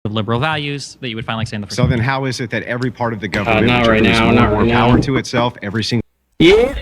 of liberal values that you would find, like, say, in the first. So then how is it that every part of the government not right now, more not and more right power now. to itself every single Yeah.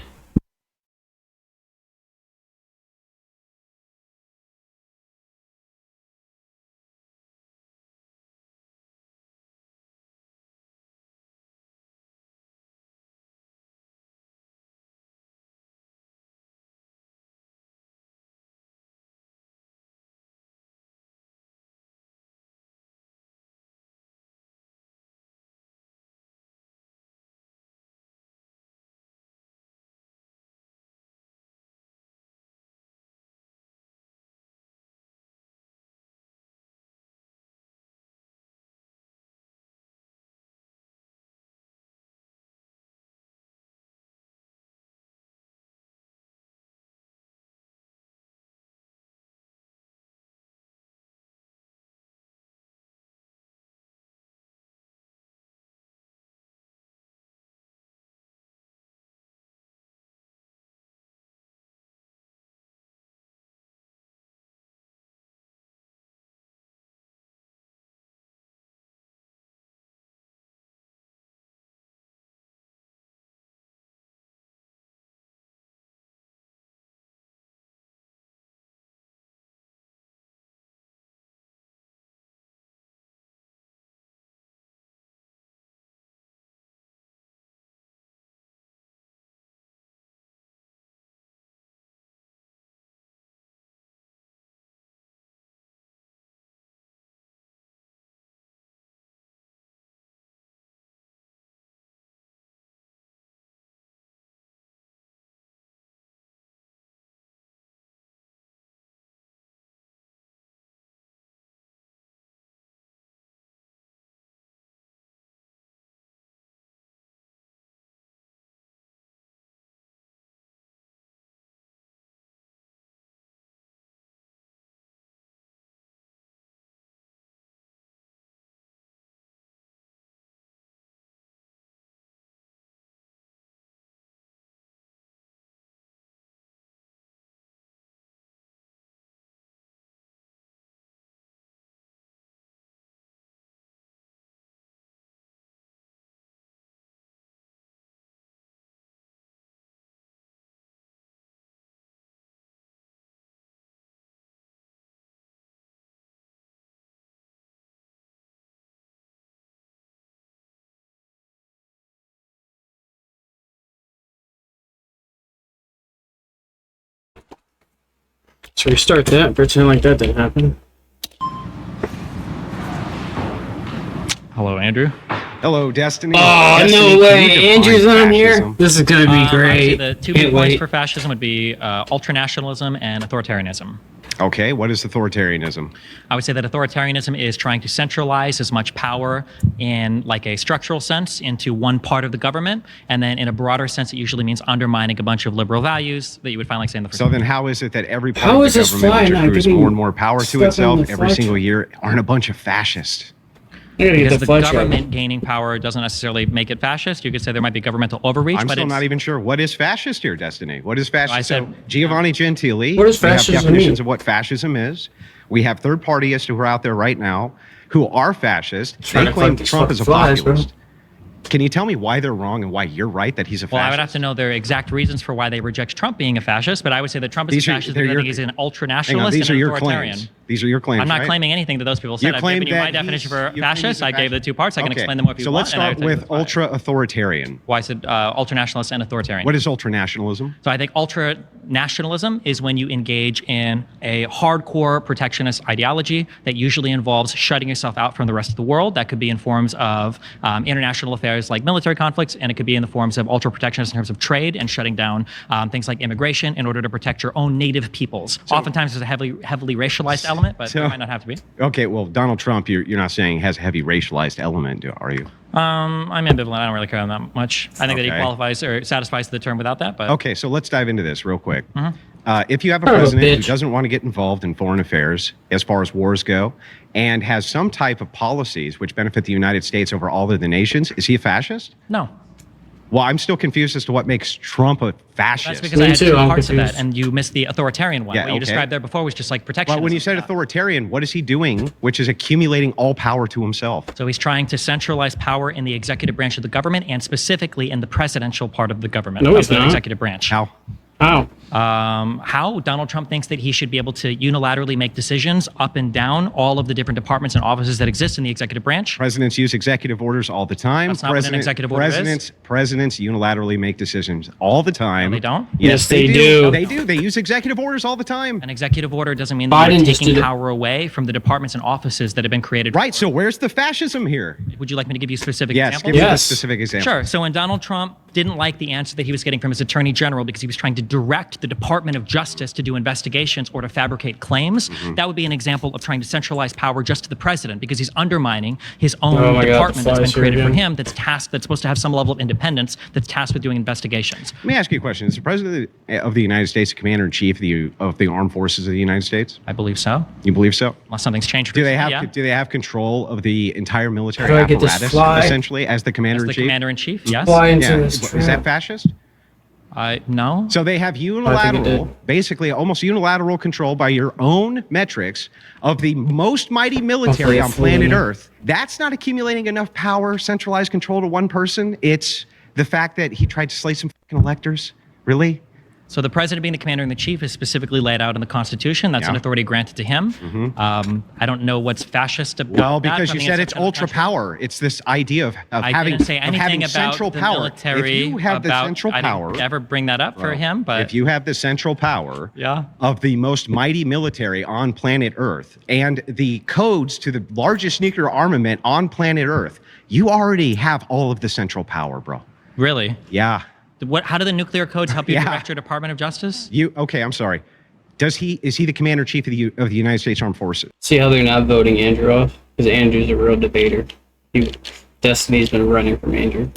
Let's restart that. Pretend like that didn't happen. Hello, Andrew. Hello, Destiny. Oh, Destiny, no can way. you define Andrew's on here. fascism? This is going to be I would say great. the two Can't big points wait. for fascism would be ultranationalism and authoritarianism. Okay, what is authoritarianism? I would say that authoritarianism is trying to centralize as much power in, like, a structural sense into one part of the government, and then in a broader sense, it usually means undermining a bunch of liberal values that you would find, like, say, in the first. So then how is it that every part How of is the this government fly which not accrues getting more and more power to stuck on itself the every fly single trap? year aren't a bunch of fascists? I gotta get Because the the fly trap. government gaining power doesn't necessarily make it fascist. You could say there might be governmental overreach, I'm but still it's not even sure. What is fascist here, Destiny? What is fascist? I said- So Giovanni Gentili, What does we have fascism definitions mean? of what fascism is. We have third partyists who are out there right now who are fascist. Trying They to claim fight these Trump is a fucking flies, bro. populist. Can you tell me why they're wrong and why you're right that he's a fascist? Well, I would have to know their exact reasons for why they reject Trump being a fascist, but I would say that Trump is These a are- fascist they're because I your- think he's an Hang on, ultranationalist these are and an your authoritarian. claims. These are your claims, I'm not right? claiming anything that those people You said. I've claim given you my that definition he's- for you claim fascist. he's a I gave the two parts. I can Okay, explain them more if you so want. let's and I start would take with the five. ultra-authoritarian. Why I said ultranationalist and authoritarian. What is ultranationalism? So I think ultra-nationalism is when you engage in a hardcore protectionist ideology that usually involves shutting yourself out from the rest of the world. That could be in forms of international affairs like military conflicts, and it could be in the forms of ultra-protectionist in terms of trade and shutting down things like immigration in order to protect your own native peoples. Oftentimes there's a heavily racialized element, but there might not have to be. Okay, well, Donald Trump, you're not saying has a heavy racialized element, are you? I'm ambivalent. I don't really care that much. I think that he Okay. qualifies or satisfies the term without that. But Okay, so let's dive into this real quick. Mm-hmm. If you have a Son of a president who bitch. doesn't want to get involved in foreign affairs as far as wars go, and has some type of policies which benefit the United States over all other nations, is he a fascist? no. Well, I'm still confused as to what makes Trump a fascist. That's because Me I had too, two I'm parts of that, confused. and you missed the authoritarian one. Yeah, What you okay. described there before was just like protection. But when you said authoritarian, what is he doing, which is accumulating all power to himself? So he's trying to centralize power in the executive branch of the government, and specifically in the presidential part of the government, No, of he's the not. executive branch. How? How? How Donald Trump thinks that he should be able to unilaterally make decisions up and down all of the different departments and offices that exist in the executive branch. Presidents use executive orders all the time. That's not what an executive order is. Presidents unilaterally make decisions all the time. No, they don't? Yes, they do. They do. They use executive orders all the time. An executive order doesn't mean that Biden you're just taking did it. power away from the departments and offices that have been created. Right. So where's the fascism here? Would you like me to give you specific Yes. examples? Give me the Yes. specific example. Sure. So when Donald Trump didn't like the answer that he was getting from his attorney general because he was trying to direct the Department of Justice to do investigations or to fabricate claims, that would be an example of trying to centralize power just to the president because he's undermining his own Oh my God, department the that's been flies here created for again. him that's supposed to have some level of independence, that's tasked with doing investigations. Let me ask you a question. Is the president of the United States the commander in chief of the armed forces of the United States? I believe so. You believe so? Unless something's changed. Do they recently, have yeah. do they have control of the entire military How do I get this apparatus fly? essentially as the commander As in the chief? commander in chief? Yes. Fly into Yeah. this Is that trap. fascist? No. So they have it unilateral, did. basically almost unilateral control by your own metrics of the most mighty military Hopefully on it's full planet in there. Earth. That's not accumulating enough power, centralized control to one person. It's the fact that he tried to slay some fucking electors. Really? So the president being the commander in the chief is specifically laid out in the Constitution. That's an Yeah. authority granted to him. I don't know what's fascist about Well, that, because but I you think said up it's to the ultra country. power. It's this idea of I having, didn't say of anything having about central the power. military. If you have the about- central I power, didn't ever bring that up for him, but if you have the central power Yeah. of the most mighty military on planet Earth and the codes to the largest nuclear armament on planet Earth, you already have all of the central power, bro. really, Yeah. how do the nuclear codes help you Yeah. direct your Department of Justice? Okay, I'm sorry. Is he the commander in chief of the United States Armed Forces? See how they're not voting Andrew off? Because Andrew's a real debater. Destiny's been running from Andrew.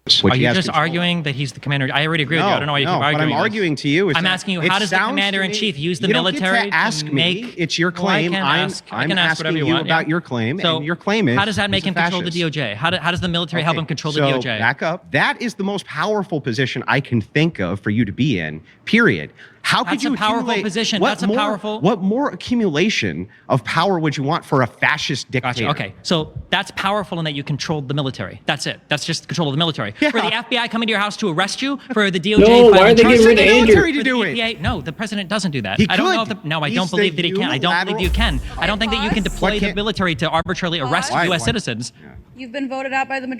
Which Are he you has just control arguing that he's the commander? I already agree with you. I don't know why you keep what arguing. I'm this. arguing to you is I'm that asking you, it how does the sounds commander to in me- chief use the you don't get military to ask me. make? It's your Well, I claim. can ask. I I'm can ask asking whatever you you want. about yeah. your claim, So and your claim is how does that make he's a him control the fascist. DOJ? How does the military help him control the so DOJ? Back up. That is the most powerful position I can think of for you to be in. Period. How could That's you a powerful accumulate- position. What That's a more, powerful- What more accumulation of power would you want for a fascist dictator? Gotcha. Okay, so that's powerful in that you controlled the military. That's it. That's just control of the military. Yeah. For the FBI coming to your house to arrest you, for the DOJ. No, why filing are they charges- getting rid of the Andrew? military to For the do it. EPA no, the president doesn't do that. He I don't know could. if I He's don't the believe that he can. I don't believe you can. I don't think that you can Pause. deploy What the can't- military to arbitrarily arrest Why? U.S. Why? citizens. You've been voted out by the majority.